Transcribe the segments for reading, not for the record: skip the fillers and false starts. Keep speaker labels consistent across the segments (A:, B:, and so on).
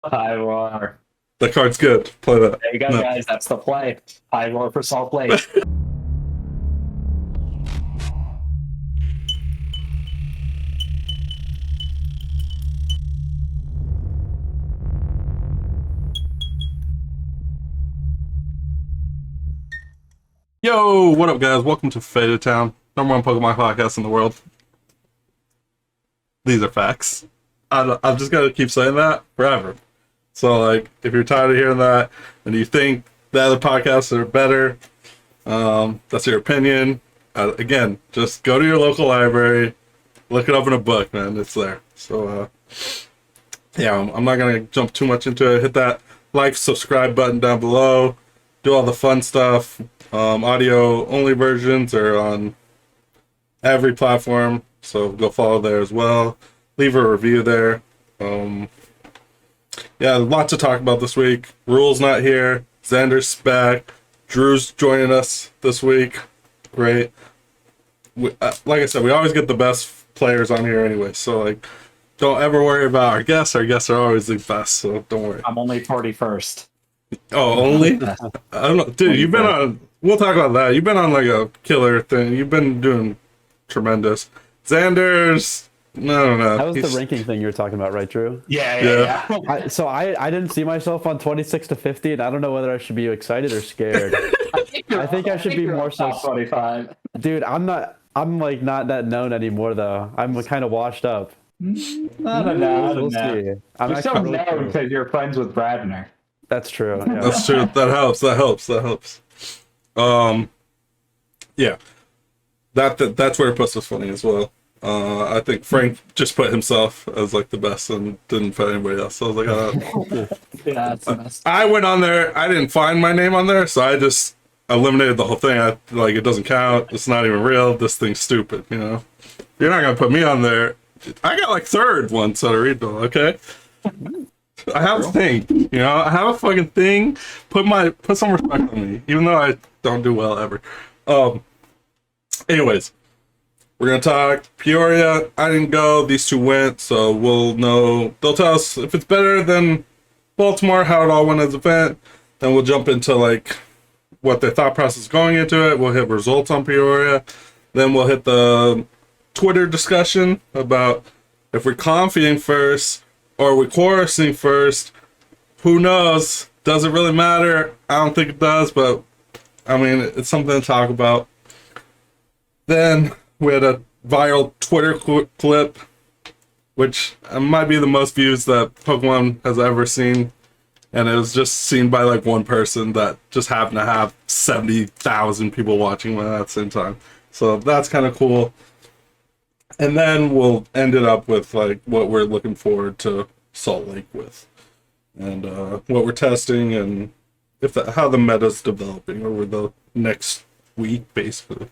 A: High roar.
B: That card's good. Play that.
A: There you go,
B: No.
A: guys. That's the play. High roar for Salt Lake.
B: Yo, what up, guys? Welcome to Faded Town, number one Pokemon podcast in the world. These are facts. I'm just gonna keep saying that forever. So, like, if you're tired of hearing that and you think the other podcasts are better, that's your opinion. Again, just go to your local library, look it up in a book, man. It's there. So, yeah, I'm not gonna jump too much into it. Hit that like, subscribe button down below. Do all the fun stuff. Audio only versions are on every platform, so go follow there as well. Leave a review there. Yeah, a lot to talk about this week. Rule's not here. Xander's back. Drew's joining us this week. Great. Like I said, we always get the best players on here anyway, so like, don't ever worry about our guests. Our guests are always the best, so don't worry.
A: I'm only 41st.
B: Oh, only? I don't know. Dude, you've been on... We'll talk about that. You've been on, like, a killer thing. You've been doing tremendous. Xander's... No.
C: That was the ranking thing you were talking about, right, Drew?
A: Yeah.
C: I didn't see myself on 26 to 50, and I don't know whether I should be excited or scared. I think I should be more so...
A: 25.
C: Dude, I'm like not that known anymore, though. I'm kind of washed up.
A: I don't know.
C: We'll see. I'm
A: You're so
C: actually really
A: known
C: curious.
A: because you're friends with Bradner.
C: That's true. Yeah.
B: That's true. That helps. Yeah. That's where it puts us funny as well. I think Frank just put himself as, like, the best and didn't put anybody else. So I was like,
A: Yeah, that's the best.
B: I went on there. I didn't find my name on there, so I just eliminated the whole thing. It doesn't count. It's not even real. This thing's stupid, you know? You're not going to put me on there. I got, like, third once at a regional, okay? I have a thing, you know? I have a fucking thing. Put some respect on me, even though I don't do well ever. Anyways, we're going to talk Peoria. I didn't go. These two went, so we'll know. They'll tell us if it's better than Baltimore, how it all went as an event. Then we'll jump into, like, what their thought process going into it. We'll hit results on Peoria. Then we'll hit the Twitter discussion about if we're confiding first or we're chorusing first. Who knows? Does it really matter? I don't think it does, but I mean, it's something to talk about. Then we had a viral Twitter clip, which might be the most views that Pokemon has ever seen. And it was just seen by, like, one person that just happened to have 70,000 people watching at the same time. So that's kind of cool. And then we'll end it up with, like, what we're looking forward to Salt Lake with. And what we're testing and how the meta's developing over the next week, basically.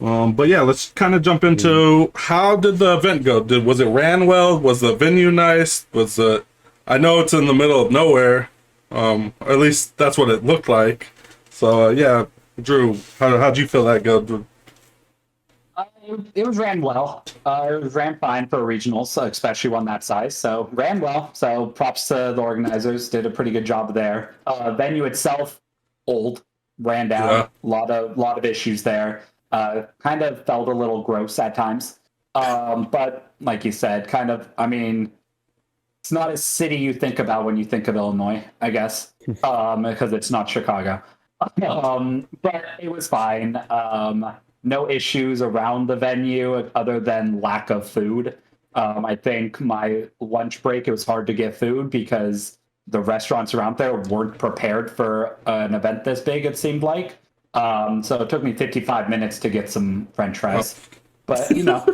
B: But yeah, let's kind of jump into how did the event go? Was it ran well? Was the venue nice? I know it's in the middle of nowhere. Or at least that's what it looked like. So yeah, Drew, how'd you feel that go?
A: It was ran well. It was ran fine for regionals, especially one that size. So ran well. So props to the organizers. Did a pretty good job there. Venue itself, old, ran down.
B: Yeah.
A: Lot of issues there. Kind of felt a little gross at times. But like you said, I mean, it's not a city you think about when you think of Illinois, I guess, because it's not Chicago. But it was fine. No issues around the venue other than lack of food. I think my lunch break, it was hard to get food because the restaurants around there weren't prepared for an event this big, it seemed like. So it took me 55 minutes to get some French fries. But, you know,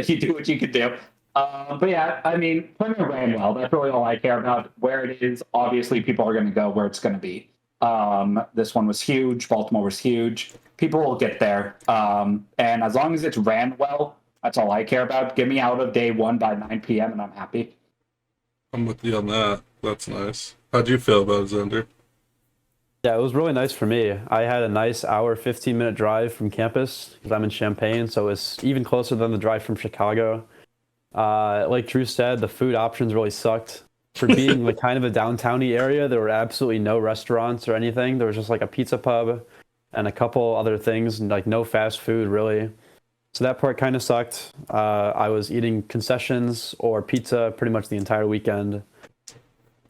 A: you do what you can do. But yeah, I mean, Plymouth ran well. That's really all I care about. Where it is, obviously, people are going to go where it's going to be. This one was huge. Baltimore was huge. People will get there. And as long as it's ran well, that's all I care about. Get me out of day one by 9 p.m. and I'm happy.
B: I'm with you on that. That's nice. How'd you feel about it, Xander?
C: Yeah, it was really nice for me. I had a nice hour, 15-minute drive from campus because I'm in Champaign, so it's even closer than the drive from Chicago. Like Drew said, the food options really sucked. for being like kind of a downtowny area, there were absolutely no restaurants or anything. There was just like a pizza pub and a couple other things, and like no fast food really. So that part kind of sucked. I was eating concessions or pizza pretty much the entire weekend.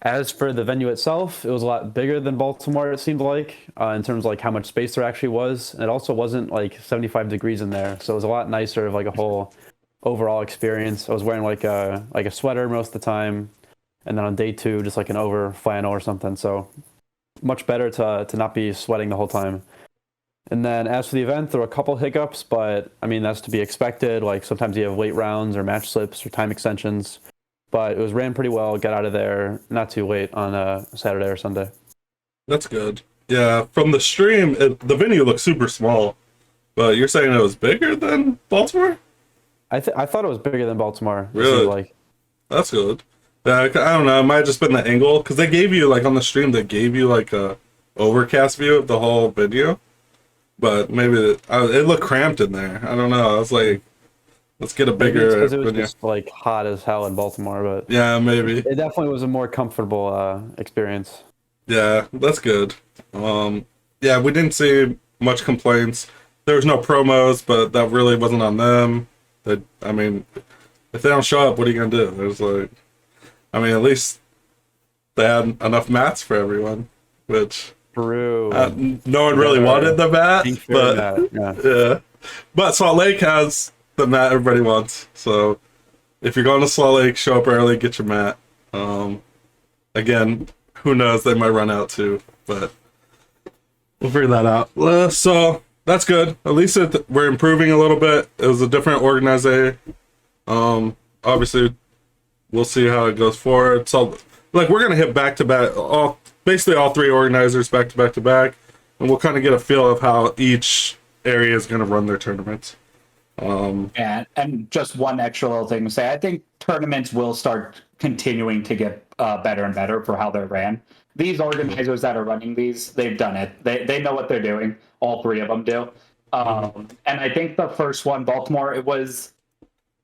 C: As for the venue itself, it was a lot bigger than Baltimore, it seemed like, in terms of like how much space there actually was. And it also wasn't like 75 degrees in there, so it was a lot nicer of like a whole overall experience. I was wearing like a sweater most of the time, and then on day 2, just like an over flannel or something. So much better to not be sweating the whole time. And then as for the event, there were a couple hiccups, but I mean, that's to be expected. Like sometimes you have late rounds or match slips or time extensions, but it was ran pretty well. Got out of there not too late on a Saturday or Sunday.
B: That's good. Yeah, from the stream, the venue looked super small, but you're saying it was bigger than Baltimore?
C: I thought it was bigger than Baltimore.
B: Really?
C: Like.
B: That's good. Yeah, I don't know. It might have just been the angle, because they gave you, like, on the stream, they gave you, like, a overcast view of the whole video. But maybe it looked cramped in there. I don't know. I was like, let's get a bigger
C: because it was
B: venue.
C: just like hot as hell in Baltimore, but
B: Yeah, maybe.
C: it definitely was a more comfortable experience.
B: Yeah, that's good. Yeah, we didn't see much complaints. There was no promos, but that really wasn't on them. I mean, if they don't show up, what are you gonna do? There's like, I mean, at least they had enough mats for everyone, which
C: True.
B: no one really wanted the mat, but
C: yeah.
B: But Salt Lake has the mat everybody wants. So if you're going to Salt Lake, show up early, get your mat. Again, who knows? They might run out too, but we'll figure that out. So that's good. At least we're improving a little bit. It was a different organizer. Obviously, we'll see how it goes forward. So, like, we're gonna hit back to back, basically all 3 organizers back to back to back, and we'll kind of get a feel of how each area is gonna run their tournaments.
A: And just one extra little thing to say, I think tournaments will start continuing to get better and better for how they're ran. These organizers that are running these, they've done it. They know what they're doing. All 3 of them do. And I think the first one, Baltimore,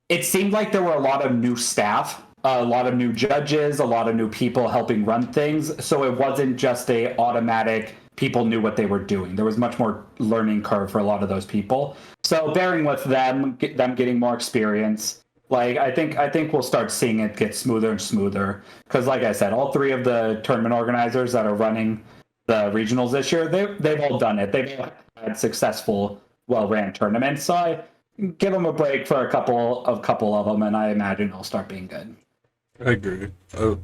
A: it seemed like there were a lot of new staff, a lot of new judges, a lot of new people helping run things. So it wasn't just a automatic people knew what they were doing. There was much more learning curve for a lot of those people. So bearing with them getting more experience, like I think we'll start seeing it get smoother and smoother. Because like I said, all 3 of the tournament organizers that are running the regionals this year, they've all done it. They've all had successful, well-ran tournaments. So I give them a break for a couple of them, and I imagine they'll start being good.
B: I agree. I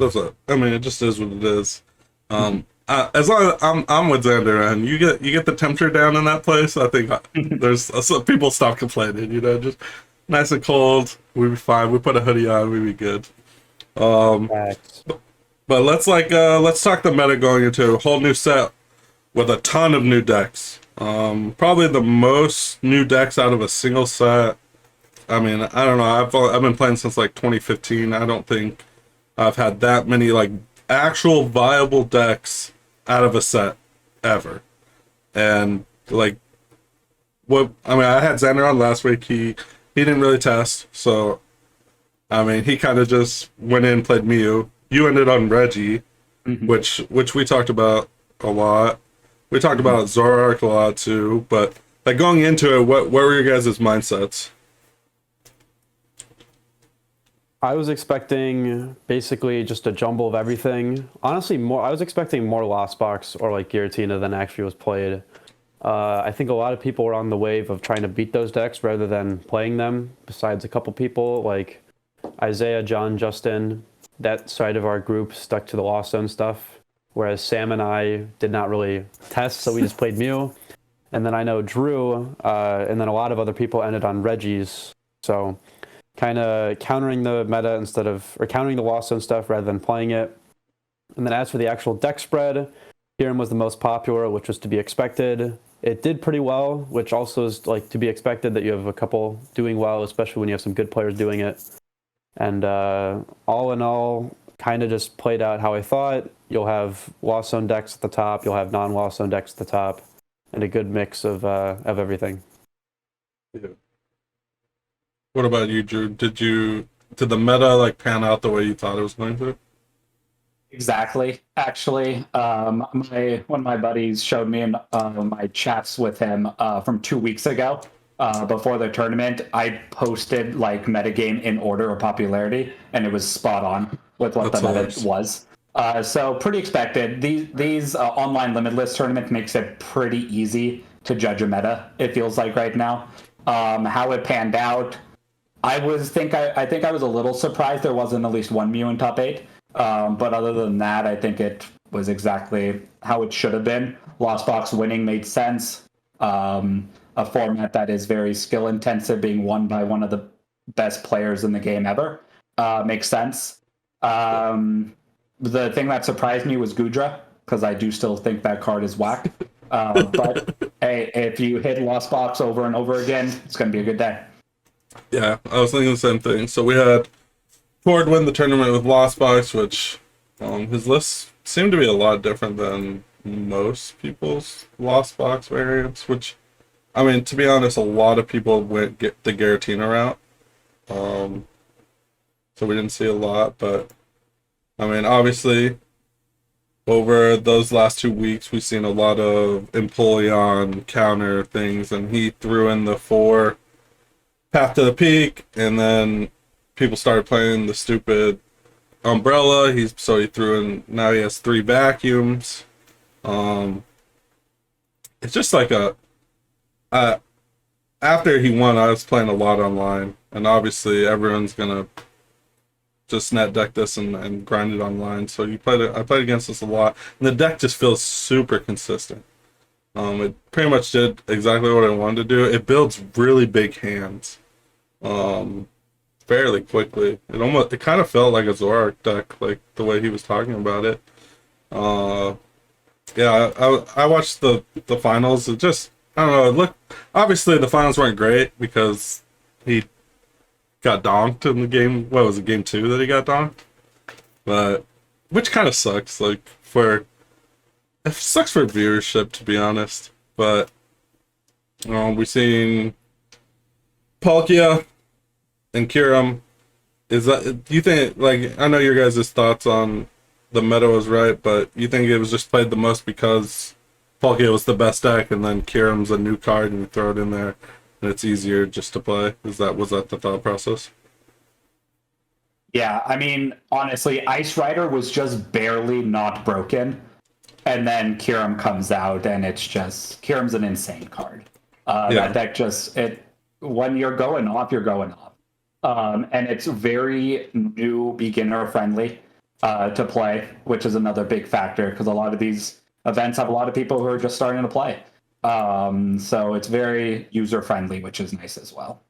B: mean, it just is what it is. As long as I'm with Xander, and you get the temperature down in that place, I think there's some people stop complaining. You know, just nice and cold, we'd be fine. We put a hoodie on, we'd be good. But let's talk the meta going into a whole new set with a ton of new decks. Probably the most new decks out of a single set. I mean, I don't know. I've been playing since like 2015. I don't think I've had that many like actual viable decks out of a set ever. And like, I had Xander on last week. He didn't really test, so I mean, he kind of just went in and played Mew. You ended on Reggie, which we talked about a lot. We talked about Zoroark a lot too, but like going into it, what were your guys' mindsets?
C: I was expecting basically just a jumble of everything. Honestly, I was expecting more Lost Box or like Giratina than actually was played. I think a lot of people were on the wave of trying to beat those decks rather than playing them, besides a couple people like Isaiah, John, Justin. That side of our group stuck to the Lost Zone stuff, whereas Sam and I did not really test, so we just played Mew. And then I know Drew, and then a lot of other people ended on Reggie's. So kind of countering the meta or countering the Lost Zone stuff rather than playing it. And then as for the actual deck spread, Hiram was the most popular, which was to be expected. It did pretty well, which also is like to be expected that you have a couple doing well, especially when you have some good players doing it. And all in all, kind of just played out how I thought. You'll have Lost Zone decks at the top, you'll have non-Lost Zone decks at the top, and a good mix of everything.
B: Yeah. What about you, Drew? Did the meta like pan out the way you thought it was going to?
A: Exactly. Actually, my one of my buddies showed me in my chats with him from 2 weeks ago. Before the tournament, I posted like metagame in order of popularity, and it was spot on with what the
B: That's
A: meta
B: hilarious.
A: was. So pretty expected. These online limitless tournament makes it pretty easy to judge a meta. It feels like right now. How it panned out, I think I was a little surprised there wasn't at least one Mew in top eight. But other than that, I think it was exactly how it should have been. Lost Box winning made sense. A format that is very skill intensive, being won by one of the best players in the game ever, makes sense. The thing that surprised me was Gudra, because I do still think that card is whack. But hey, if you hit Lost Box over and over again, it's going to be a good day.
B: Yeah, I was thinking the same thing. So we had Ford win the tournament with Lost Box, which his list seemed to be a lot different than most people's Lost Box variants, which, I mean, to be honest, a lot of people went get the Giratina route. So we didn't see a lot, but I mean, obviously, over those last 2 weeks, we've seen a lot of Empoleon counter things, and he threw in the 4 Path to the Peak, and then people started playing the stupid Umbrella. He threw in, now he has 3 vacuums. It's just like after he won, I was playing a lot online, and obviously everyone's gonna just net deck this and grind it online. So I played against this a lot, and the deck just feels super consistent. It pretty much did exactly what I wanted to do. It builds really big hands, fairly quickly. It kind of felt like a Zoroark deck, like the way he was talking about it. Yeah, I watched the finals. It just, I don't know. It looked, obviously the finals weren't great because he got donked in the game. What was it, game 2 that he got donked? But which kind of sucks. Like it sucks for viewership, to be honest. But we've seen Palkia and Kyurem. Do you think, like, I know your guys' thoughts on the meta was right, but you think it was just played the most because Palkia was the best deck, and then Kyurem's a new card and you throw it in there and it's easier just to play? Was that the thought process?
A: Yeah, I mean, honestly, Ice Rider was just barely not broken. And then Kyurem comes out, and it's just Kyurem's an insane card.
B: Yeah.
A: That deck just when you're going off, you're going off, and it's very new beginner friendly to play, which is another big factor because a lot of these events have a lot of people who are just starting to play. So it's very user friendly, which is nice as well.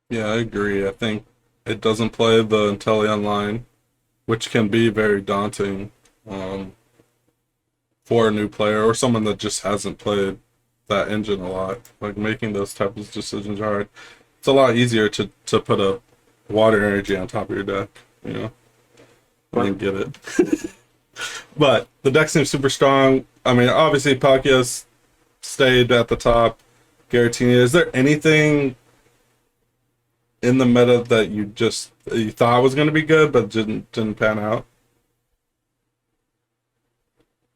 B: Yeah, I agree. I think it doesn't play the Inteleon line, which can be very daunting for a new player or someone that just hasn't played that engine a lot. Like, making those types of decisions are hard. It's a lot easier to put a water energy on top of your deck, you know? I didn't get it. But the deck seems super strong. I mean, obviously Palkia's stayed at the top. Giratina. Is there anything in the meta that you thought was going to be good but didn't pan out?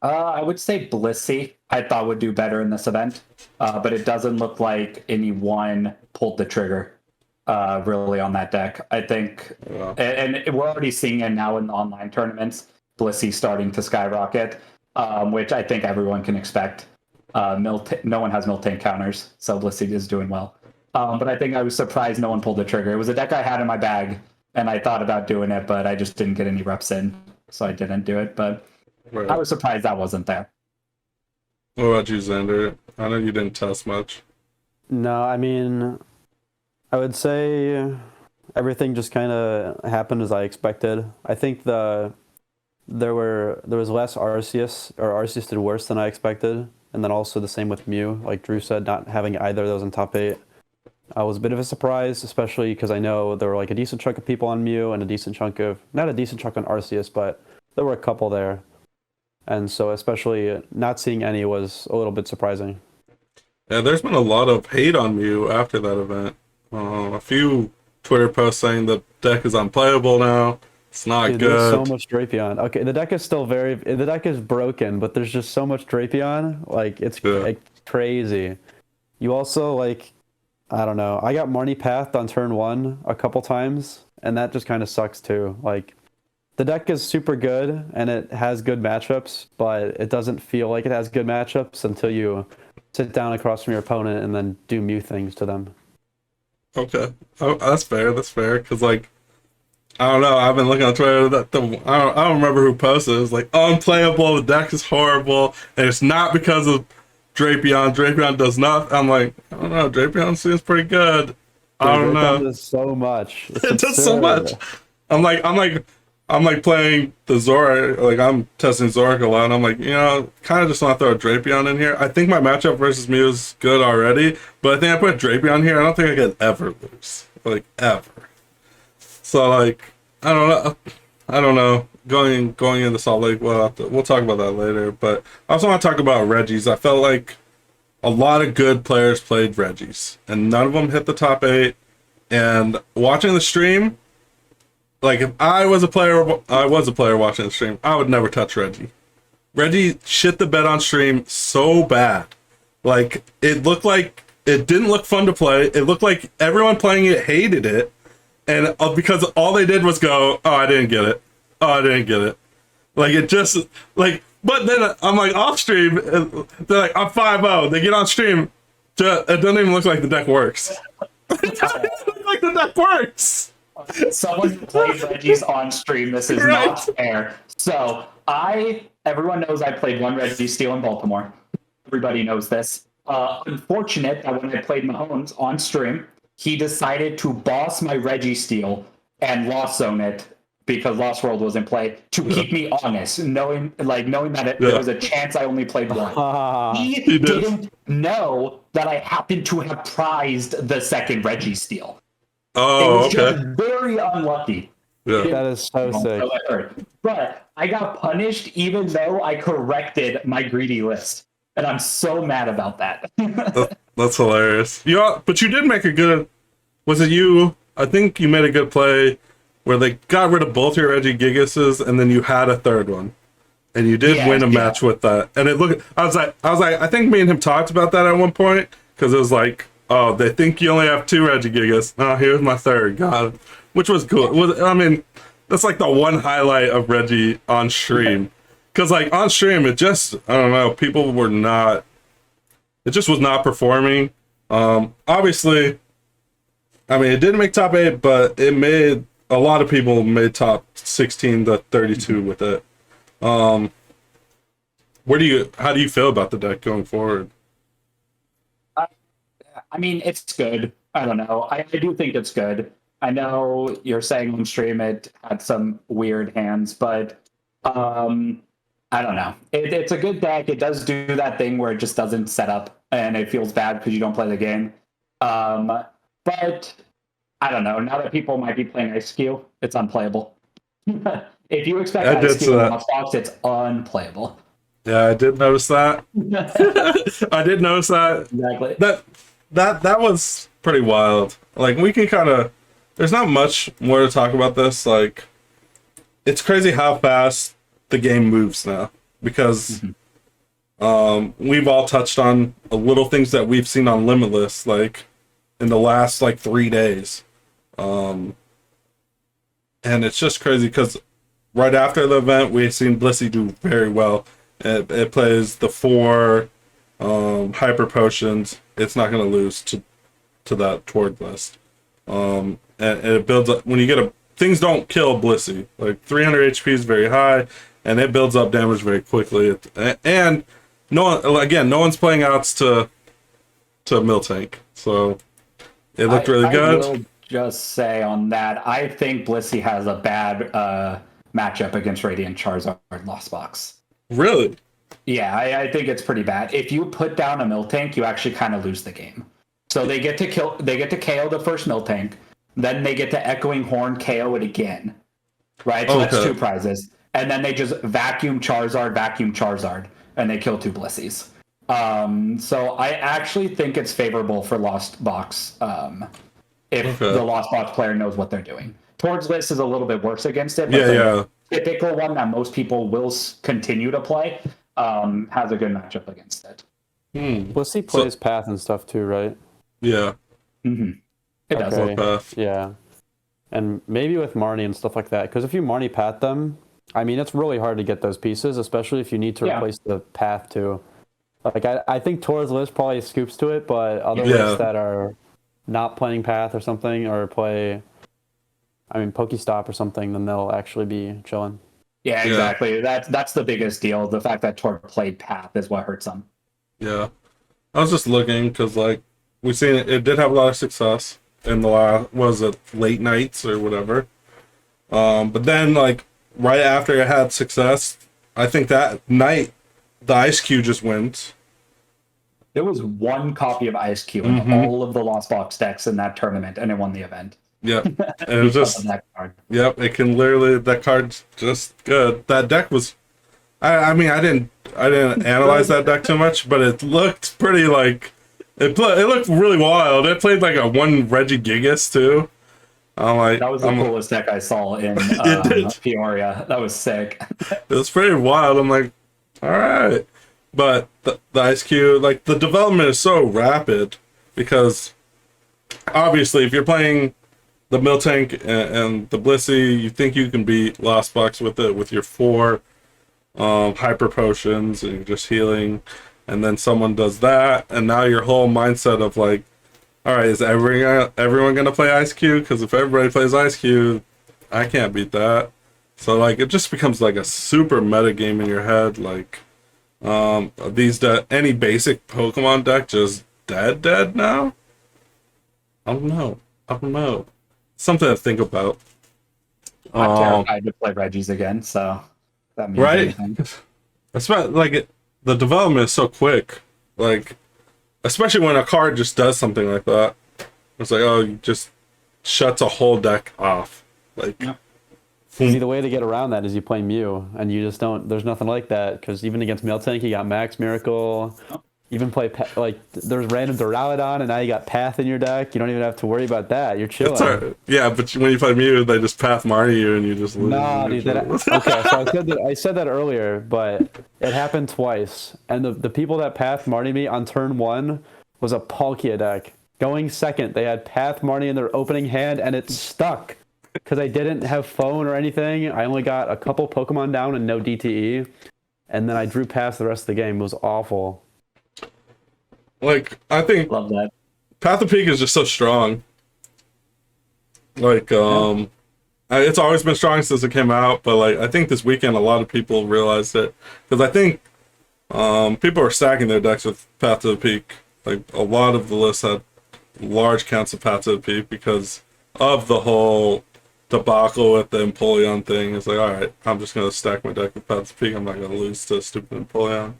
A: I would say Blissey, I thought would do better in this event, but it doesn't look like anyone pulled the trigger really on that deck. I think,
B: Yeah.
A: and we're already seeing it now in the online tournaments. Blissey starting to skyrocket, which I think everyone can expect. No one has Miltank counters, so Blissey is doing well. But I think I was surprised no one pulled the trigger. It was a deck I had in my bag, and I thought about doing it, but I just didn't get any reps in, so I didn't do it. But
B: Right.
A: I was surprised that wasn't there.
B: What about you, Xander? I know you didn't test much.
C: No, I mean, I would say everything just kind of happened as I expected. I think there was less Arceus, or Arceus did worse than I expected, and then also the same with Mew. Like Drew said, not having either of those in top 8 was a bit of a surprise, especially because I know there were like a decent chunk of people on Mew and not a decent chunk on Arceus, but there were a couple there. And so especially not seeing any was a little bit surprising.
B: Yeah, there's been a lot of hate on Mew after that event. A few Twitter posts saying the deck is unplayable now. It's not
C: Dude, there's so
B: good.
C: much Drapion. Okay, the deck is still the deck is broken, but there's just so much Drapion. Like
B: Yeah.
C: it's crazy. You also like, I don't know. I got Marnie Pathed on turn 1 a couple times, and that just kind of sucks too. Like the deck is super good and it has good matchups, but it doesn't feel like it has good matchups until you sit down across from your opponent and then do Mew things to them.
B: Okay. Oh, that's fair. That's fair. Because, like, I don't know. I've been looking on Twitter. I don't remember who posted. It was like, unplayable. The deck is horrible. And it's not because of Drapion. Drapion does not. I'm like, I don't know. Drapion seems pretty good. I
C: Dude,
B: don't
C: Drapion
B: know.
C: does so much. It's
B: It does so
C: absurd.
B: much. I'm like playing the Zora. Like, I'm testing Zora a lot. And I'm like, kind of just want to throw a Drapion in here. I think my matchup versus Mew is good already. But I think I put Drapion here. I don't think I could ever lose. Like, ever. So, like, I don't know. I don't know. Going into Salt Lake, we'll talk about that later. But I also want to talk about Reggies. I felt like a lot of good players played Reggies, and none of them hit the top 8. And watching the stream, like if I was a player watching the stream, I would never touch Reggie. Reggie shit the bed on stream so bad. Like it didn't look fun to play. It looked like everyone playing it hated it. And because all they did was go, oh, I didn't get it. Oh, I didn't get it. Like, it just, like, but then I'm like, off stream, they're like, I'm 5-0. They get on stream, it doesn't even look like the deck works. It doesn't even look like the deck works.
A: Someone played Reggie's on stream. This is
B: Right.
A: not fair. So everyone knows I played one Reggie Steele in Baltimore. Everybody knows this. Unfortunate that when I played Mahomes on stream, he decided to boss my Reggie Steele and lost zone it because Lost World was in play to keep me honest, knowing that there was a chance I only played one. He didn't know that I happened to have prized the second Reggie Steele.
B: Oh,
A: It was
B: okay.
A: just very unlucky.
B: Yeah.
C: That is so sick.
A: But I got punished even though I corrected my greedy list. And I'm so mad about that.
B: That's hilarious. But you did make a good. Was it you? I think you made a good play where they got rid of both your Reggie Gigases, and then you had a third one, and you did win a match with that. And I was like, I think me and him talked about that at one point because it was like, oh, they think you only have 2 Reggie Gigas. Oh, here's my third. God, which was cool. I mean, that's like the one highlight of Reggie on stream. Because, like, on stream, I don't know, people were not, it just was not performing. Obviously, I mean, it didn't make top 8, but a lot of people made top 16 to 32 with it. How do you feel about the deck going forward?
A: I mean, it's good. I don't know. I do think it's good. I know you're saying on stream it had some weird hands, but I don't know. It's a good deck. It does do that thing where it just doesn't set up, and it feels bad because you don't play the game. But I don't know. Now that people might be playing Ice Cube, it's unplayable. If you expect Ice Cube in Box, it's unplayable.
B: Yeah, I did notice that. I did notice that.
A: Exactly.
B: That was pretty wild. Like, we can kind of. There's not much more to talk about this. Like, it's crazy how fast the game moves now because we've all touched on the little things that we've seen on Limitless, like in the last 3 days, and it's just crazy because right after the event we've seen Blissey do very well. It plays the 4 hyper potions. It's not going to lose to that Tord list, and it builds up when you get things don't kill Blissey. Like 300 HP is very high, and it builds up damage very quickly. And no one's playing outs to Miltank, so it looked really good.
A: I will just say on that, I think Blissey has a bad matchup against Radiant Charizard Lost Box.
B: Really?
A: Yeah, I think it's pretty bad. If you put down a Miltank, you actually kind of lose the game. So they get to KO the first Miltank, then they get to Echoing Horn KO it again. Right? So that's 2 prizes. And then they just vacuum Charizard, and they kill 2 Blissies. So I actually think it's favorable for Lost Box if the Lost Box player knows what they're doing. Towards List is a little bit worse against it, but
B: Yeah,
A: the typical one that most people will continue to play has a good matchup against it.
C: Blissey plays Path and stuff too, right?
B: yeah.
A: Mm-hmm. It does.
C: Okay.
B: Path.
C: Yeah. And maybe with Marnie and stuff like that, because if you Marnie Path them, I mean, it's really hard to get those pieces, especially if you need to replace the Path too. Like, I think Towards List probably scoops to it, but other lists that are not playing Path or something, or play, I mean, Pokestop or something, then they'll actually be chilling.
A: Yeah, exactly. That's the biggest deal. The fact that Tor played Path is what hurts them.
B: Yeah. I was just looking because, like, we've seen it did have a lot of success in the last, was it late nights or whatever. But then, like, right after it had success, I think that night, the Ice Cube just went.
A: There was one copy of Ice Cube in all of the Lost Box decks in that tournament, and it won the event.
B: Yep. And it was just,
A: that card.
B: Yep, it can literally, that card's just good. That deck was, I mean, I didn't analyze that deck too much, but it looked pretty, like, it looked really wild. It played like a one Reggie Gigas too. I'm like,
A: that was the coolest deck I saw in Peoria. That was sick.
B: It was pretty wild. I'm like, all right. But the Ice Cube, like, the development is so rapid because obviously if you're playing the Miltank and the Blissey, you think you can beat Lost Box with it with your 4 hyper potions and you're just healing, and then someone does that, and now your whole mindset of like, all right, is everyone gonna play Ice Cube? Because if everybody plays Ice Cube, I can't beat that. So like, it just becomes like a super meta game in your head. Like, any basic Pokemon deck just dead now. I don't know. Something to think about.
A: I'm terrified to play Reggie's again, so that means anything.
B: Especially like the development is so quick. Like, especially when a card just does something like that. It's like, oh, you just shuts a whole deck off. Like,
C: See, the way to get around that is you play Mew, and you just don't. There's nothing like that because even against Miltank, you got Max Miracle. Even play like there's random Duraludon, and now you got Path in your deck. You don't even have to worry about that. You're chilling.
B: Yeah, but when you play Mew, they just Path Marnie you, and you just lose.
C: No, dude. Okay, so I said that earlier, but it happened twice. And the people that Path Marnie me on turn 1 was a Palkia deck. Going second, they had Path Marnie in their opening hand, and it stuck because I didn't have phone or anything. I only got a couple Pokemon down and no DTE, and then I drew past the rest of the game. It was awful.
B: Like, I think
A: Love that.
B: Path of Peak is just so strong. Like, it's always been strong since it came out, but like, I think this weekend a lot of people realized it because I think people are stacking their decks with Path to the Peak. Like, a lot of the lists had large counts of Path to the Peak because of the whole debacle with the Empoleon thing. It's like, all right, I'm just gonna stack my deck with Path to the Peak. I'm not gonna lose to stupid Empoleon.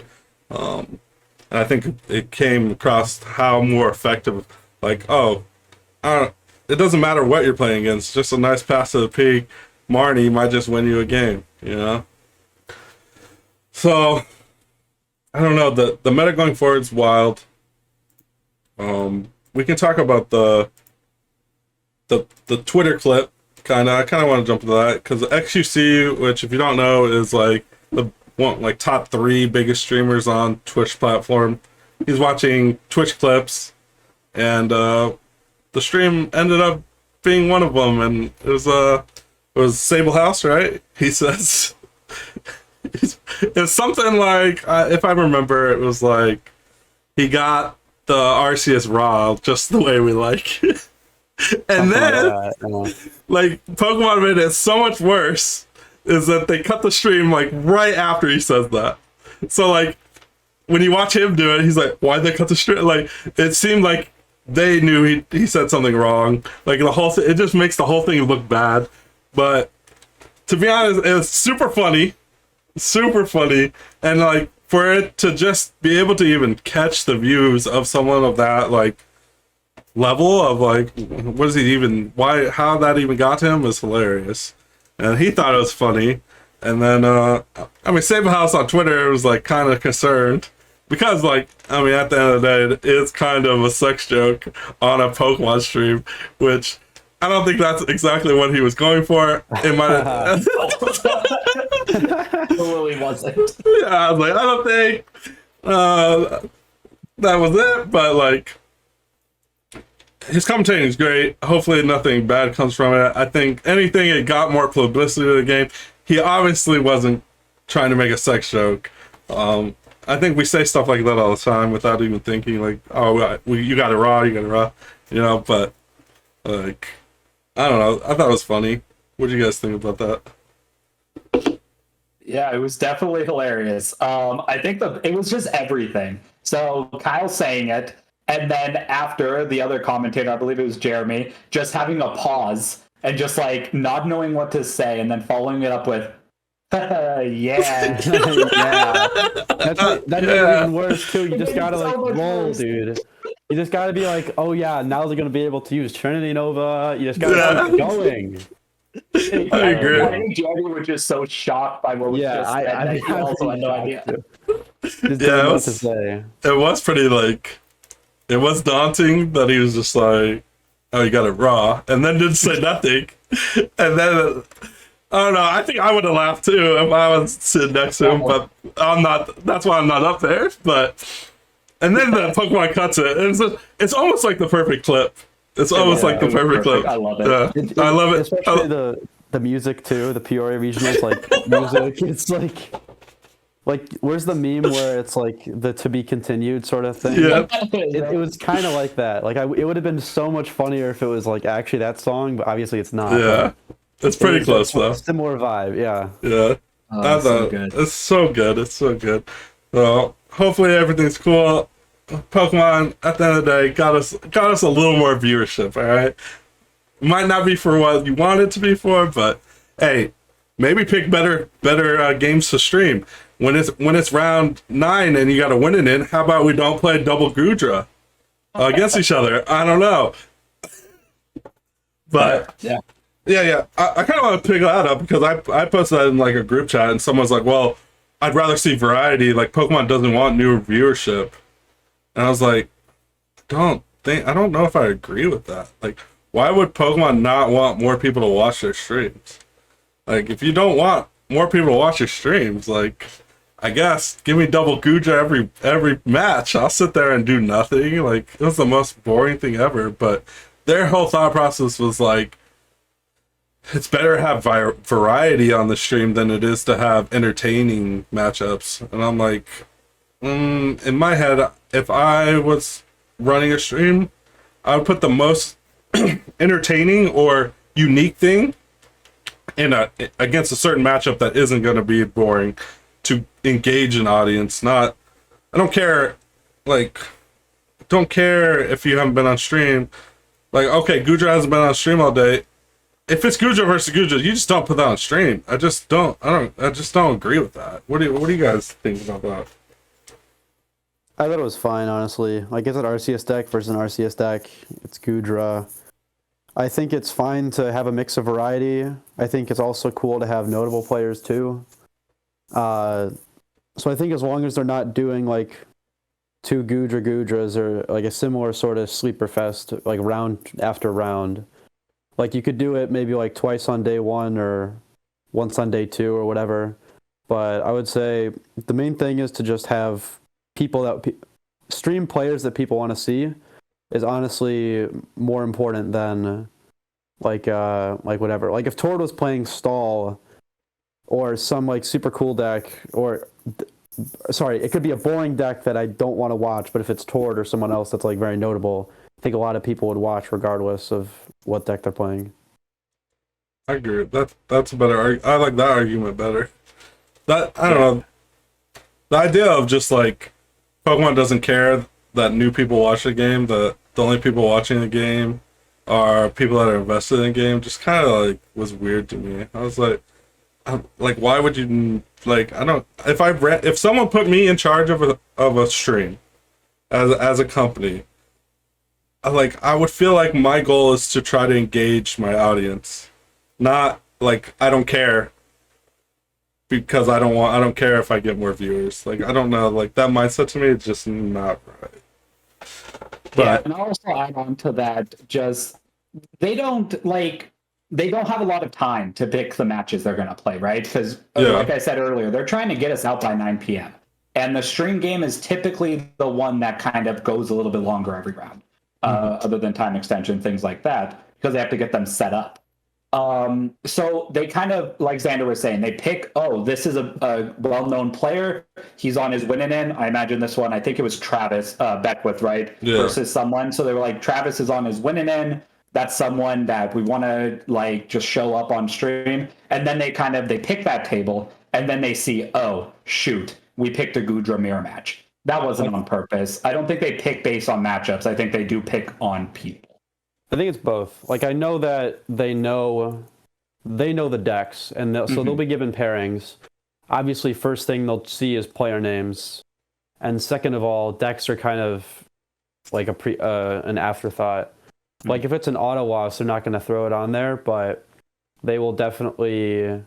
B: And I think it came across how more effective, like, oh, it doesn't matter what you're playing against, just a nice pass to the peak. Marnie might just win you a game, you know? So, I don't know, the meta going forward is wild. We can talk about the Twitter clip, I kind of want to jump into that, because XQC, which if you don't know, is like the top 3 biggest streamers on Twitch platform. He's watching Twitch clips, and the stream ended up being one of them, and it was Sable House, right? He says it's something like, if I remember, it was like he got the Arceus raw just the way we like. And then like Pokemon made it so much worse is that they cut the stream like right after he says that. So like when you watch him do it, he's like, why'd they cut the stream? Like, it seemed like they knew he said something wrong. Like, the whole it just makes the whole thing look bad. But to be honest, it was super funny, and like for it to just be able to even catch the views of someone of that like level of like, what is he even, how that even got to him is hilarious. And he thought it was funny. And then, I mean, Sable House on Twitter was, like, kind of concerned. Because, like, I mean, at the end of the day, it's kind of a sex joke on a Pokemon stream. Which, I don't think that's exactly what he was going for. It might.
A: Totally wasn't.
B: Yeah, I was like, I don't think that was it, but like his commentating is great. Hopefully nothing bad comes from it. I think anything it got more publicity to the game. He obviously wasn't trying to make a sex joke. I think we say stuff like that all the time without even thinking like, oh, you got it raw, you know, but like, I don't know. I thought it was funny. What do you guys think about that?
A: Yeah, it was definitely hilarious. I think it was just everything. So Kyle saying it, and then after the other commentator, I believe it was Jeremy, just having a pause and just like not knowing what to say, and then following it up with, yeah.
C: Yeah. That made it even worse too. You just gotta like roll, dude. You just gotta be like, oh yeah, now they're gonna be able to use Trinity Nova. You just gotta keep going.
B: I agree.
A: I think Jeremy was just so shocked by what was just said that he also had no idea.
C: Just didn't know what to say.
B: It was pretty like, it was daunting that he was just like, oh, you got it raw, and then didn't say nothing, and then. I don't know. I think I would have laughed too if I was sitting next to him, but I'm not. That's why I'm not up there. But and then the Pokemon cuts it. It's almost like the perfect clip. It's almost like the perfect clip.
A: I love it.
B: Yeah, I love it.
C: Especially the music too. The Peoria regionals like music. It's like where's the meme where it's like the to be continued sort of thing?
B: Yeah.
C: It was kind of like that. Like it would have been so much funnier if it was like actually that song, but obviously it's not.
B: Yeah. It's pretty close though.
C: Similar vibe, yeah.
B: Yeah.
A: Oh, so good.
B: It's so good. It's so good. So hopefully everything's cool. Pokemon at the end of the day got us a little more viewership. All right. Might not be for what you want it to be for, but hey, maybe pick better games to stream. When it's round 9 and you got to win it in, how about we don't play double Gudra against each other? I don't know. But
A: yeah.
B: Yeah. I kind of want to pick that up because I posted that in like a group chat and someone's like, well, I'd rather see variety. Like Pokemon doesn't want new viewership. And I was like, I don't know if I agree with that. Like, why would Pokemon not want more people to watch their streams? Like, if you don't want more people to watch your streams, like, I guess give me double Gudra every match. I'll sit there and do nothing. Like, it was the most boring thing ever. But their whole thought process was like, it's better to have variety on the stream than it is to have entertaining matchups. And I'm like, in my head, if I was running a stream, I would put the most entertaining or unique thing against a certain matchup that isn't going to be boring to engage an audience. I don't care if you haven't been on stream. Like, okay, Gudra hasn't been on stream all day. If it's Gudra versus Gudra, you just don't put that on stream. I just don't agree with that. What do you guys think about that?
C: I thought it was fine, honestly. Like, it's an RCS deck versus an RCS deck. It's Gudra. I think it's fine to have a mix of variety. I think it's also cool to have notable players, too. So I think as long as they're not doing, like, 2 Gudras or, like, a similar sort of sleeper fest, like, round after round. Like, you could do it maybe, like, twice on day 1 or once on day 2 or whatever. But I would say the main thing is to just have people stream players that people want to see is honestly more important than like whatever. Like if Tord was playing Stall or some like super cool deck sorry, it could be a boring deck that I don't want to watch, but if it's Tord or someone else that's like very notable, I think a lot of people would watch regardless of what deck they're playing.
B: I agree. That's a better I like that argument better. I don't know. The idea of just like Pokemon doesn't care that new people watch the game, the only people watching the game are people that are invested in the game, just kind of like was weird to me. I was like, why would you like? I don't. If someone put me in charge of a stream as a company, I would feel like my goal is to try to engage my audience, not like I don't care. Because I don't care if I get more viewers. Like, I don't know, like, that mindset to me is just not right. But,
A: yeah, and I'll also add on to that, just they don't like they don't have a lot of time to pick the matches they're going to play, right? Because
B: Yeah.
A: like I said earlier, they're trying to get us out by 9 p.m. And the stream game is typically the one that kind of goes a little bit longer every round, other than time extension, things like that, because they have to get them set up. So they kind of, like Xander was saying, they pick, oh, this is a well-known player. He's on his winning end. I imagine this one, I think it was Travis Beckwith, right?
B: Yeah.
A: Versus someone. So they were like, Travis is on his winning end. That's someone that we want to like just show up on stream. And then they pick that table and then they see, oh, shoot, we picked a Gudra mirror match. That wasn't on purpose. I don't think they pick based on matchups. I think they do pick on people.
C: I think it's both. Like, I know that they know the decks, and so they'll be given pairings. Obviously, first thing they'll see is player names, and second of all, decks are kind of like an afterthought. Like, if it's an auto loss, they're not going to throw it on there, but they will definitely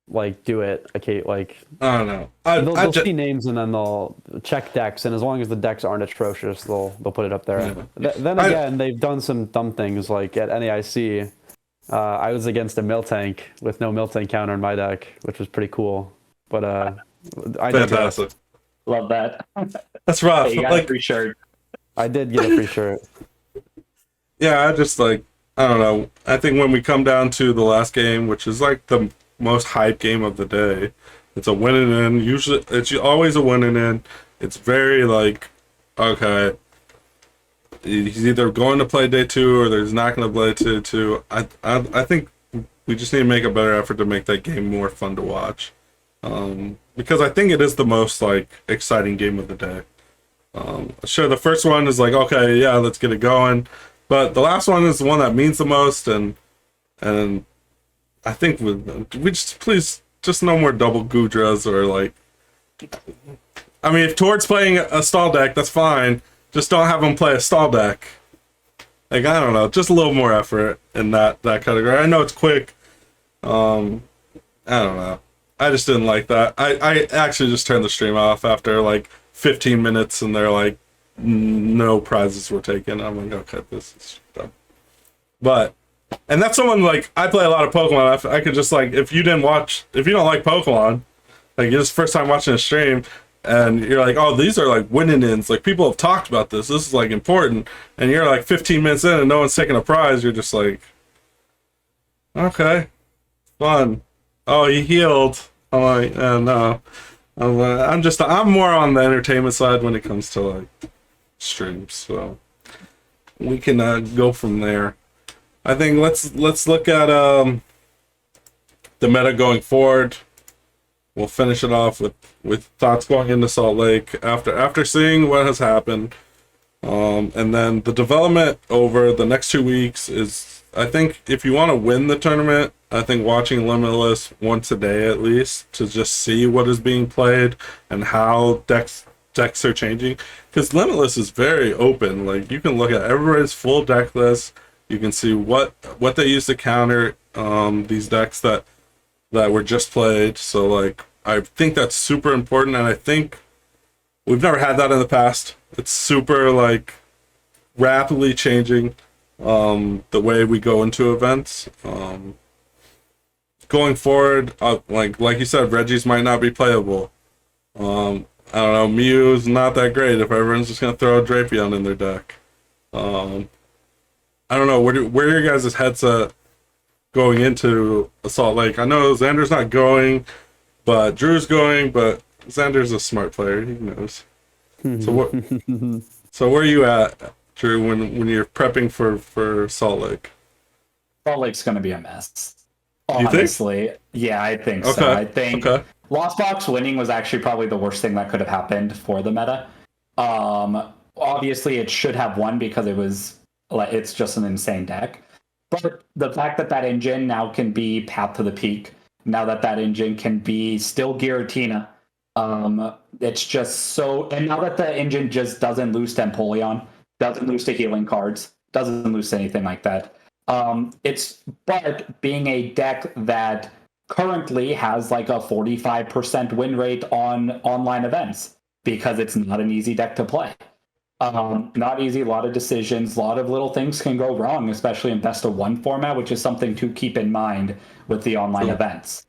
C: like do it. Okay, like
B: I don't know.
C: They'll see names and then they'll check decks, and as long as the decks aren't atrocious, they'll put it up there.
B: Yeah.
C: Then again, they've done some dumb things. Like at NAIC, I was against a mill tank with no mill tank counter in my deck, which was pretty cool. But I
B: Fantastic.
A: Love that.
B: That's rough.
A: Hey, you got
B: like,
A: a free shirt.
C: I did get a free shirt.
B: yeah, I just like, I don't know. I think when we come down to the last game, which is like the most hype game of the day, it's a winning in. Usually, it's always a winning in. It's very like, okay, he's either going to play day two or he's not going to play day two. I think we just need to make a better effort to make that game more fun to watch, because I think it is the most like exciting game of the day. Sure, the first one is like, okay, yeah, let's get it going, but the last one is the one that means the most, and I think we just please just no more double Gudras or like. I mean, if Tort's playing a stall deck, that's fine. Just don't have him play a stall deck. Like, I don't know, just a little more effort in that category. I know it's quick. I don't know. I just didn't like that. I actually just turned the stream off after like 15 minutes, and they're like, no prizes were taken. I'm like, okay, this is dumb. But. And that's someone like, I play a lot of Pokemon. I could just like, if you don't like Pokemon, like you're just first time watching a stream, and you're like, oh, these are like winning ins. Like people have talked about this. This is like important. And you're like 15 minutes in and no one's taking a prize. You're just like, okay, fun. Oh, he healed. I'm like, no. I'm more on the entertainment side when it comes to like streams. So we can go from there. I think let's look at the meta going forward. We'll finish it off with thoughts going into Salt Lake after seeing what has happened, and then the development over the next 2 weeks is, I think, if you want to win the tournament, I think watching Limitless once a day at least to just see what is being played and how decks are changing, because Limitless is very open. Like you can look at everybody's full deck list. You can see what they use to counter these decks that were just played. So like I think that's super important, and I think we've never had that in the past. It's super like rapidly changing the way we go into events. Going forward, like you said, Regis might not be playable. I don't know, Mew's not that great if everyone's just gonna throw a Drapion in their deck. I don't know, where are your guys' heads at going into Salt Lake? I know Xander's not going, but Drew's going, but Xander's a smart player, he knows. So where are you at, Drew, when you're prepping for Salt Lake?
A: Salt Lake's going to be a mess.
B: You
A: Honestly,
B: think?
A: Yeah, I think
B: Okay.
A: so. I think
B: Okay.
A: Lost Box winning was actually probably the worst thing that could have happened for the meta. Obviously, it should have won because it's just an insane deck. But the fact that engine now can be Path to the Peak, now that engine can be still Giratina, it's just so. And now that the engine just doesn't lose to Empoleon, doesn't lose to healing cards, doesn't lose to anything like that. But being a deck that currently has like a 45% win rate on online events because it's not an easy deck to play. Not easy, a lot of decisions, a lot of little things can go wrong, especially in best of one format, which is something to keep in mind with the online
B: Sure.
A: events.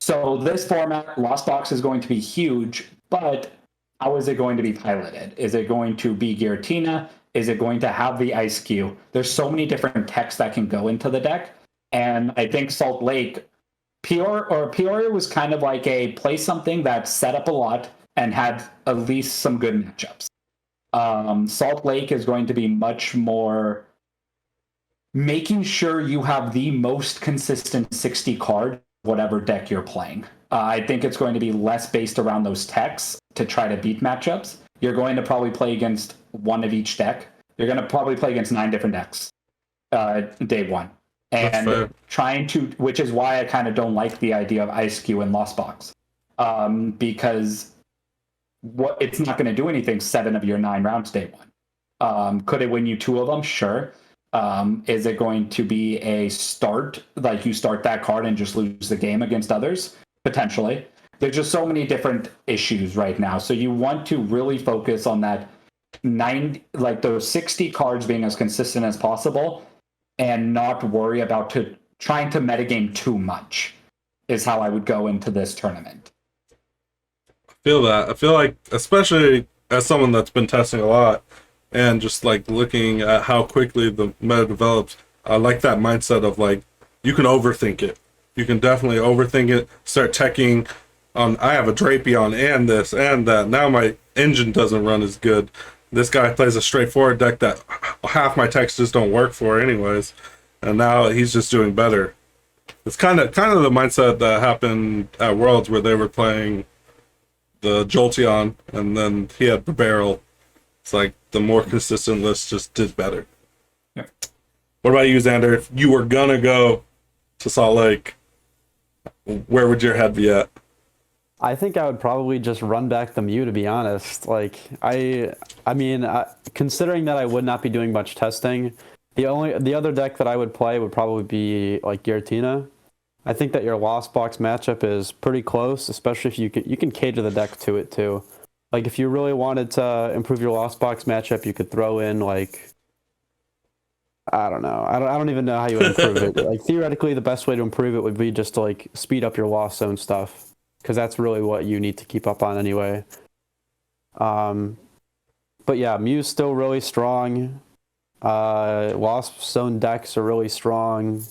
A: So this format, Lost Box, is going to be huge, but how is it going to be piloted? Is it going to be Giratina? Is it going to have the Ice Cube? There's so many different techs that can go into the deck, and I think Salt Lake, Peoria was kind of like a play something that set up a lot and had at least some good matchups. Salt Lake is going to be much more making sure you have the most consistent 60 card, whatever deck you're playing. I think it's going to be less based around those techs to try to beat matchups. You're going to probably play against one of each deck. You're going to probably play against 9 different decks day one. And trying to, which is why I kind of don't like the idea of Ice Cube and Lost Box. Because it's not going to do anything 7 of your 9 rounds day one. Could it win you 2 of them? Sure. Is it going to be a start, like you start that card and just lose the game against others? Potentially. There's just so many different issues right now. So you want to really focus on that 90, like those 60 cards being as consistent as possible and not worry about trying to metagame too much is how I would go into this tournament.
B: I feel that. I feel like, especially as someone that's been testing a lot and just like looking at how quickly the meta develops, I like that mindset of like, you can overthink it. You can definitely overthink it, start teching on, I have a Drapion and this and that. Now my engine doesn't run as good. This guy plays a straightforward deck that half my techs just don't work for anyways. And now he's just doing better. It's kind of the mindset that happened at Worlds where they were playing the Jolteon and then he had the barrel. It's like the more consistent list just did better.
A: Yeah.
B: What about you, Xander? If you were gonna go to Salt Lake, where would your head be at?
C: I think I would probably just run back the Mew, to be honest. Like I mean, considering that I would not be doing much testing, the other deck that I would play would probably be like Giratina. I think that your Lost Box matchup is pretty close, especially if you can cater the deck to it too. Like if you really wanted to improve your Lost Box matchup, you could throw in like, I don't know. I don't even know how you would improve it. Like theoretically, the best way to improve it would be just to like speed up your Lost Zone stuff, because that's really what you need to keep up on anyway. But yeah, Mew's still really strong. Lost Zone decks are really strong.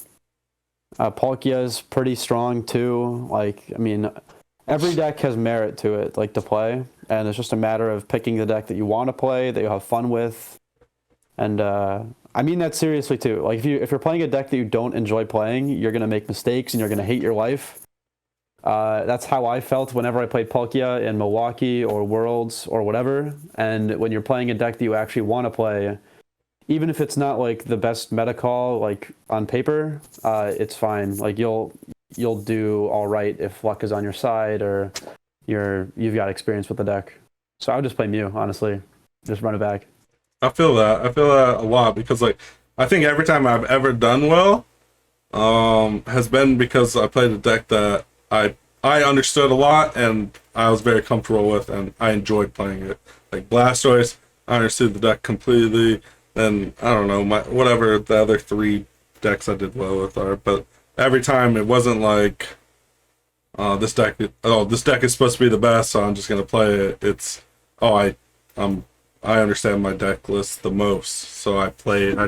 C: Palkia's pretty strong too. Like, I mean, every deck has merit to it, like to play, and it's just a matter of picking the deck that you want to play, that you have fun with. And I mean that seriously too. Like if you're playing a deck that you don't enjoy playing, you're gonna make mistakes and you're gonna hate your life. That's how I felt whenever I played Palkia in Milwaukee or Worlds or whatever. And when you're playing a deck that you actually want to play, even if it's not like the best meta call like on paper, it's fine. Like you'll do all right if luck is on your side or you've got experience with the deck. So I would just play Mew, honestly. Just run it back.
B: I feel that a lot because like I think every time I've ever done well has been because I played a deck that I understood a lot and I was very comfortable with and I enjoyed playing it. Like Blastoise, I understood the deck completely. And I don't know, whatever the other 3 decks I did well with are, but every time it wasn't like this deck is supposed to be the best, so I'm just gonna play it. It's I understand my deck list the most, so I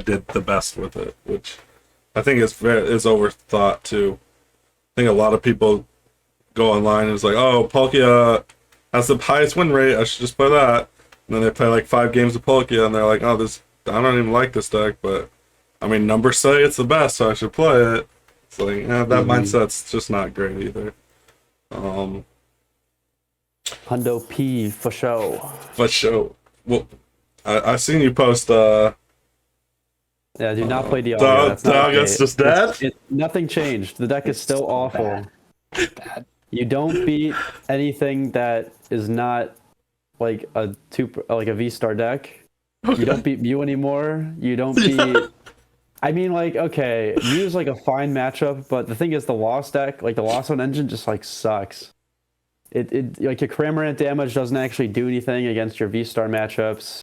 B: did the best with it, which I think is overthought too. I think a lot of people go online and it's like, oh, Palkia has the highest win rate, I should just play that. And then they play like 5 games of Palkia and they're like, oh, I don't even like this deck, but I mean, numbers say it's the best, so I should play it. It's like, that mindset's just not great either.
C: Hundo P for show.
B: For show. Well, I've seen you post.
C: Yeah, do not play Dialga. That's not okay.
B: It's just dead?
C: Nothing changed. The deck is still awful.
A: Bad.
C: You don't beat anything that is not like a V-star deck. Okay. You don't beat Mew anymore. You don't beat... I mean, like, okay, Mew's like a fine matchup, but the thing is the Lost deck, like the Lost Zone engine just like sucks. it like your Cramorant damage doesn't actually do anything against your V-Star matchups.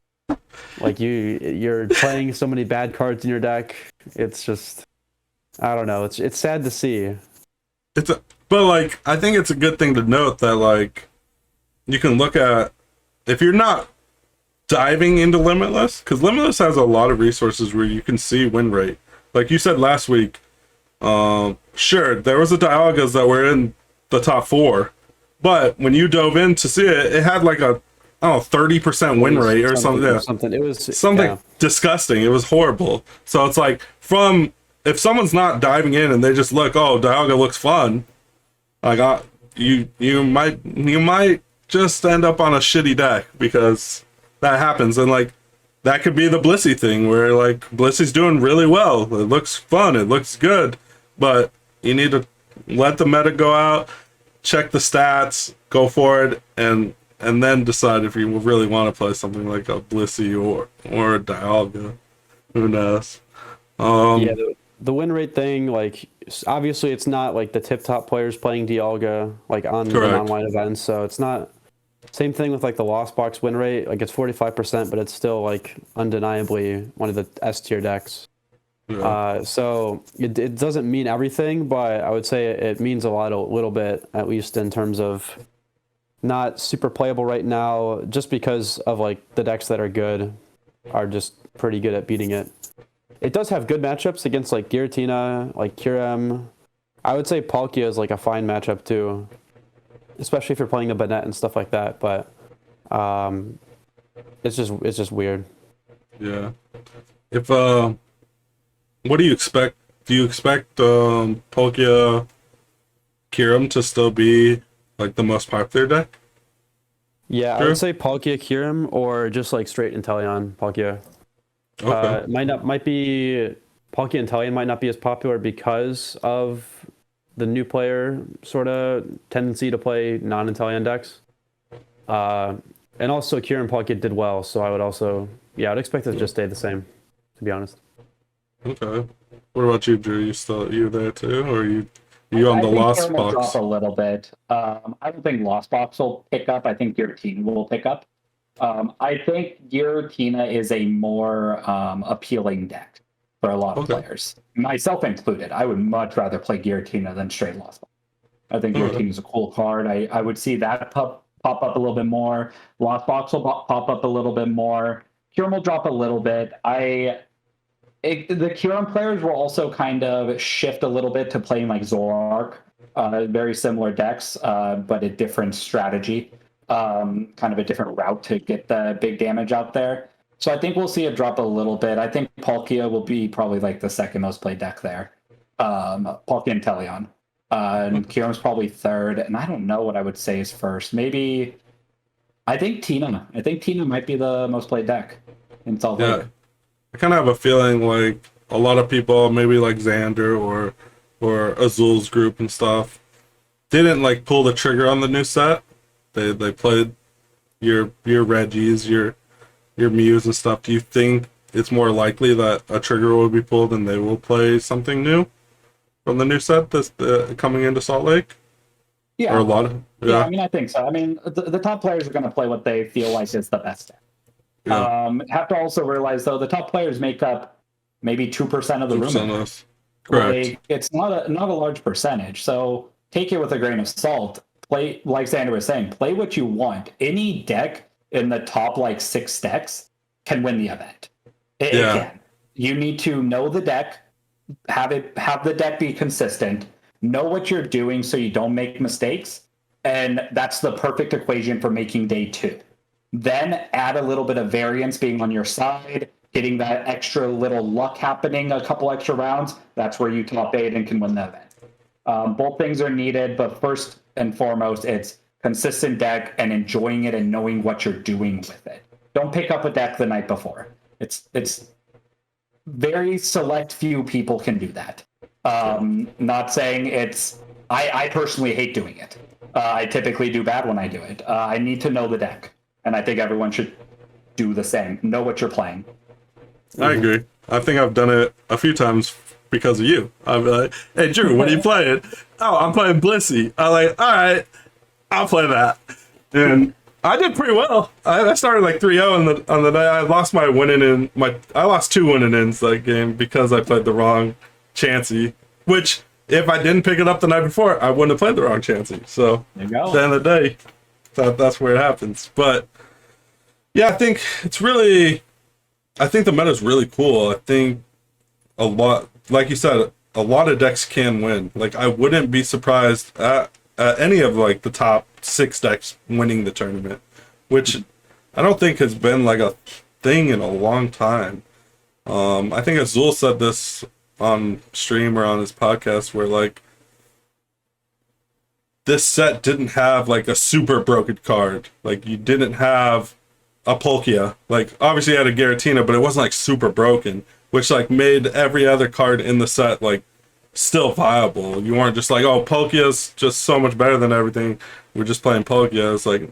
C: Like you're playing so many bad cards in your deck. It's just, I don't know. It's sad to see.
B: But like I think it's a good thing to note that like you can look at if you're not diving into Limitless, because Limitless has a lot of resources where you can see win rate. Like you said last week, sure, there was a Dialgas that were in the top 4, but when you dove in to see it, it had like a, I don't know, 30% win rate or something. Yeah.
C: Something. It was
B: something disgusting. It was horrible. So it's like if someone's not diving in and they just look, oh, Dialga looks fun, like you might just end up on a shitty deck because that happens. And like that could be the Blissey thing where like Blissey's doing really well. It looks fun. It looks good, but you need to let the meta go out, check the stats, go for it, and then decide if you really want to play something like a Blissey or a Dialga. Who knows?
C: Yeah, the win rate thing, like obviously it's not like the tip top players playing Dialga like on the online events, so it's not. Same thing with like the Lost Box win rate, like it's 45%, but it's still like undeniably one of the S tier decks. Yeah. So it doesn't mean everything, but I would say it means a little bit, at least in terms of not super playable right now, just because of like the decks that are good are just pretty good at beating it. It does have good matchups against like Giratina, like Kyurem. I would say Palkia is like a fine matchup too, especially if you're playing the Banette and stuff like that. But it's just weird.
B: Yeah. If what do you expect? Do you expect Palkia Kyurem to still be like the most popular deck?
C: Yeah, I would say Palkia Kyurem or just like straight Inteleon Palkia. Okay. Might be Palkia Inteleon might not be as popular because of the new player sort of tendency to play non-Inteleon decks. And also Kyurem Palkia did well, so I would also I'd expect it to just stay the same, to be honest.
B: Okay. What about you, Drew? You there too, or you on the Lost Box?
A: Drop a little bit. I don't think Lost Box will pick up. I think Giratina will pick up. I think Giratina is a more appealing deck for a lot of players, myself included. I would much rather play Giratina than straight Lost Box. I think Giratina is a cool card. I would see that pop up a little bit more. Lost Box will pop up a little bit more. Kyurem will drop a little bit. The Kyurem players will also kind of shift a little bit to playing like Zoroark, very similar decks, but a different strategy, kind of a different route to get the big damage out there. So I think we'll see it drop a little bit. I think Palkia will be probably like the second most played deck there. Palkia and Inteleon. And Kyurem's probably third, and I don't know what I would say is first. Maybe I think Tina. I think Tina might be the most played deck in Salt Lake.
B: I kind of have a feeling like a lot of people, maybe like Xander or Azul's group and stuff, didn't like pull the trigger on the new set. They played your Reggies, your Mews and stuff. Do you think it's more likely that a trigger will be pulled and they will play something new from the new set that's coming into Salt Lake?
A: Yeah.
B: Or a lot of
A: I mean, I think so. I mean, the top players are going to play what they feel like is the best deck. Have to also realize though, the top players make up maybe 2% of the room.
B: Correct.
A: Like, it's not a large percentage. So take it with a grain of salt. Play, like Xander was saying, play what you want. Any deck in the top like 6 decks can win the event. It can. You need to know the deck, have the deck be consistent, know what you're doing so you don't make mistakes, and that's the perfect equation for making day 2. Then add a little bit of variance being on your side, getting that extra little luck happening a couple extra rounds. That's where you top 8 and can win the event. Both things are needed, but first and foremost, it's consistent deck and enjoying it and knowing what you're doing with it. Don't pick up a deck the night before. It's very select few people can do that. Not saying it's... I personally hate doing it. I typically do bad when I do it. I need to know the deck. And I think everyone should do the same. Know what you're playing.
B: I agree. I think I've done it a few times because of you. I'm like, hey, Drew, what are you playing? Oh, I'm playing Blissey. I'm like, all right. I'll play that. And I did pretty well. I started like 3-0 on the day. I lost my winning in I lost 2 winning ins that game because I played the wrong Chansey. Which, if I didn't pick it up the night before, I wouldn't have played the wrong Chansey. So
A: There you go.
B: at the end of the day, that's where it happens. But yeah, I think the meta's really cool. I think a lot, like you said, a lot of decks can win. Like, I wouldn't be surprised at any of like the top 6 decks winning the tournament, which I don't think has been like a thing in a long time. I think Azul said this on stream or on his podcast where like this set didn't have like a super broken card. Like, you didn't have a Polkia. Like, obviously you had a Giratina, but it wasn't like super broken, which like made every other card in the set like still viable. You weren't just like, oh, Polkia's just so much better than everything, we're just playing Polkia. It's like,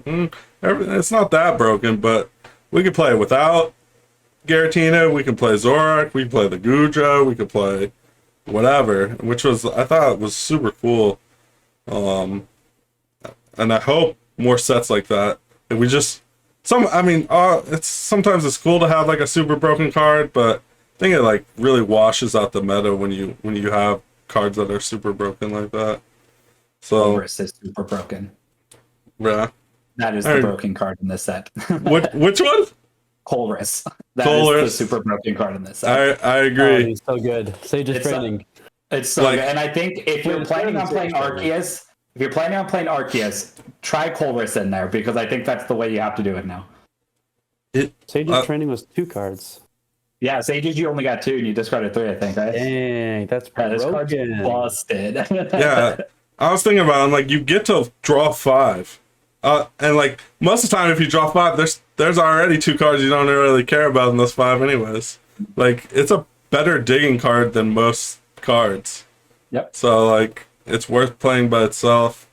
B: it's not that broken, but we could play it without Giratina, we can play Zorak, we can play the Gudra, we could play whatever, which was, I thought was super cool. And I hope more sets like that. And we just, it's sometimes it's cool to have like a super broken card, but I think it like really washes out the meta when you have cards that are super broken like that. So
A: Chorus is super broken.
B: yeah,
A: That is the broken card in this set.
B: which one?
A: Colress. That
B: Colress.
A: is the super broken card in this set.
B: I
C: Oh,
B: agree.
C: he's so good. Sage's
A: It's
C: training.
A: It's so
B: Like-
A: good. And I think if you're planning on playing Arceus, try Colress in there, because I think that's the way you have to do it now.
C: Sage's training was 2 cards.
A: Yeah, Sages, you only got 2 and you discarded 3, I think, right?
C: Dang, that's
A: Yeah, this card's
C: broken.
A: busted.
B: Yeah, I was thinking about it, like, you get to draw 5. And like most of the time if you draw 5, there's already 2 cards you don't really care about in those 5 anyways. Like, it's a better digging card than most cards.
A: Yep.
B: So like, it's worth playing by itself.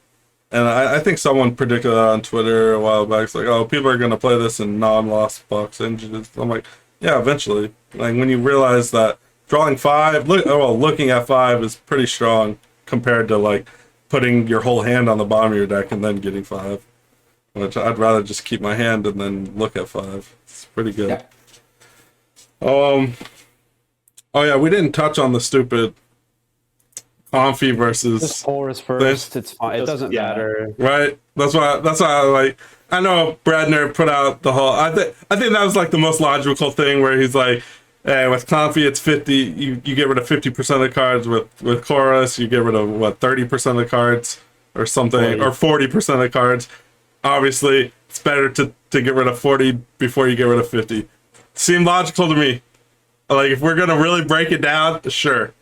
B: And I think someone predicted that on Twitter a while back. It's like, oh, people are gonna play this in non-lost box engines. I'm like, yeah, eventually. Like, when you realize that drawing 5, looking at 5 is pretty strong compared to like putting your whole hand on the bottom of your deck and then getting 5. Which I'd rather just keep my hand and then look at 5. It's pretty good.
A: Yeah.
B: Oh yeah, we didn't touch on the stupid Comfy versus
C: Just Colress first. It's fine. It doesn't matter.
B: right. That's why I like. I know Bradner put out the whole. I think that was like the most logical thing where he's like, hey, with Comfy it's 50. You get rid of 50% of the cards. With Chorus you get rid of 30% of the cards or something,
C: 40.
B: or 40% of the cards. Obviously, it's better to get rid of 40 before you get rid of 50. Seemed logical to me. Like, if we're gonna really break it down, sure.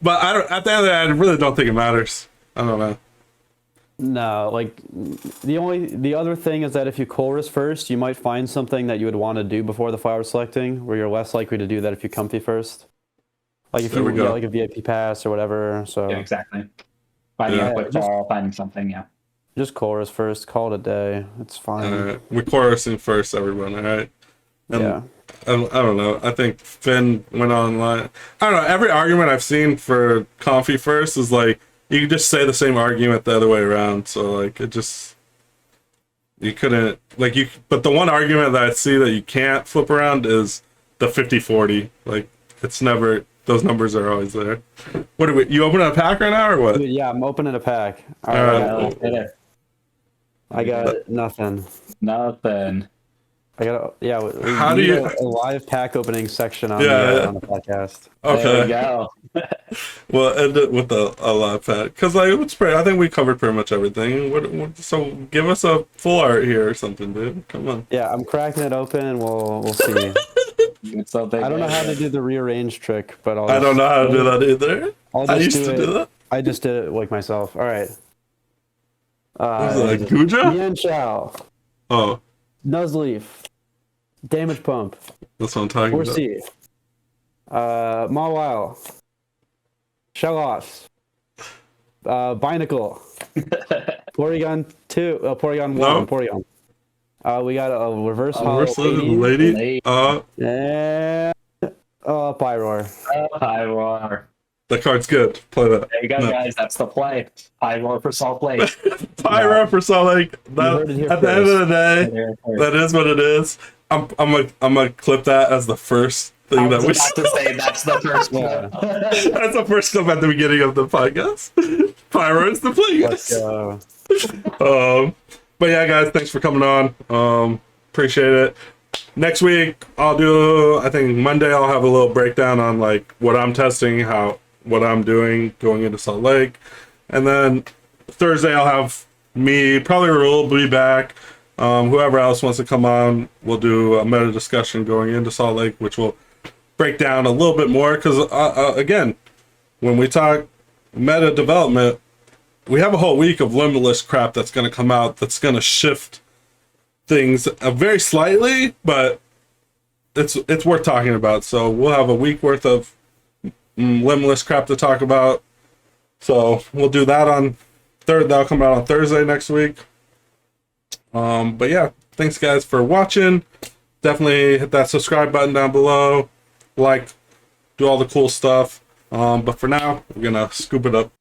B: But at the end of the day, I really don't think it matters. I don't know.
C: No, like the other thing is that if you Colress first, you might find something that you would want to do before the flower selecting, where you're less likely to do that if you Comfy first. Like if
B: There
C: you
B: we go.
C: get like a VIP pass or whatever. So
A: Yeah, exactly. Finding
B: Yeah.
A: a quick ball, finding something, yeah.
C: just Colress first, call it a day. It's fine.
B: We're chorusing first, everyone. All right. And
C: Yeah.
B: I don't know. I think Finn went online. I don't know. Every argument I've seen for Comfy first is like, you can just say the same argument the other way around. So like, it just, you couldn't like you. But the one argument that I see that you can't flip around is the 50-40. Like, it's never, those numbers are always there. What are you opening a pack right now or what?
C: Dude, yeah, I'm opening a pack. All
B: All
C: right,
B: right.
A: Yeah, let's hit it.
C: I got nothing.
A: Nothing.
C: I got we
B: How do
C: need
B: you-
C: a live pack opening section on
B: Yeah.
C: the podcast.
A: There we
B: Okay.
A: go.
B: Well, end it with a live pack because like it's pretty. I think we covered pretty much everything. So give us a full art here or something, dude. Come on.
C: Yeah, I'm cracking it open and we'll see.
A: It's so big.
C: I don't know how to do the rearrange trick, but
B: I don't know how to do that either.
C: I'll
B: I
C: just
B: used to do that.
C: I just did it like myself. All right.
B: Is it like Guja?
C: Yan Chao,
B: Oh,
C: Nuzleaf, Damage Pump,
B: that's what I'm talking about.
C: Horsey, Mawile, Shellos, Binacle, Porygon 2, Porygon 1,
B: No.
C: Porygon. We got a reverse
B: Reverse
C: hollow
B: lady.
A: Lady.
C: and Pyroar.
A: Pyroar.
B: That card's good. Play that.
A: There you go,
B: No.
A: guys. That's the play. I roll for Salt Lake.
B: Pyro for Salt Lake.
C: heard it here
B: At the end of the day,
A: There it is.
B: that is what it is. I'm gonna clip that as the first thing
A: I
B: that
A: was
B: we.
A: about to say that's the first one.
B: That's the first clip at the beginning of the podcast. Pyro is the play.
C: Let's go.
B: But yeah, guys, thanks for coming on. Appreciate it. Next week, I think Monday I'll have a little breakdown on like what I'm testing, what I'm doing going into Salt Lake. And then Thursday I'll have me, probably Rahul will be back. Whoever else wants to come on, we'll do a meta discussion going into Salt Lake, which will break down a little bit more. Because again, when we talk meta development, we have a whole week of limitless crap that's going to come out that's going to shift things very slightly, but it's worth talking about. So we'll have a week worth of limitless crap to talk about. So we'll do that on that'll come out on Thursday next week. But yeah, thanks guys for watching. Definitely hit that subscribe button down below, like, do all the cool stuff. But for now, we're gonna scoop it up.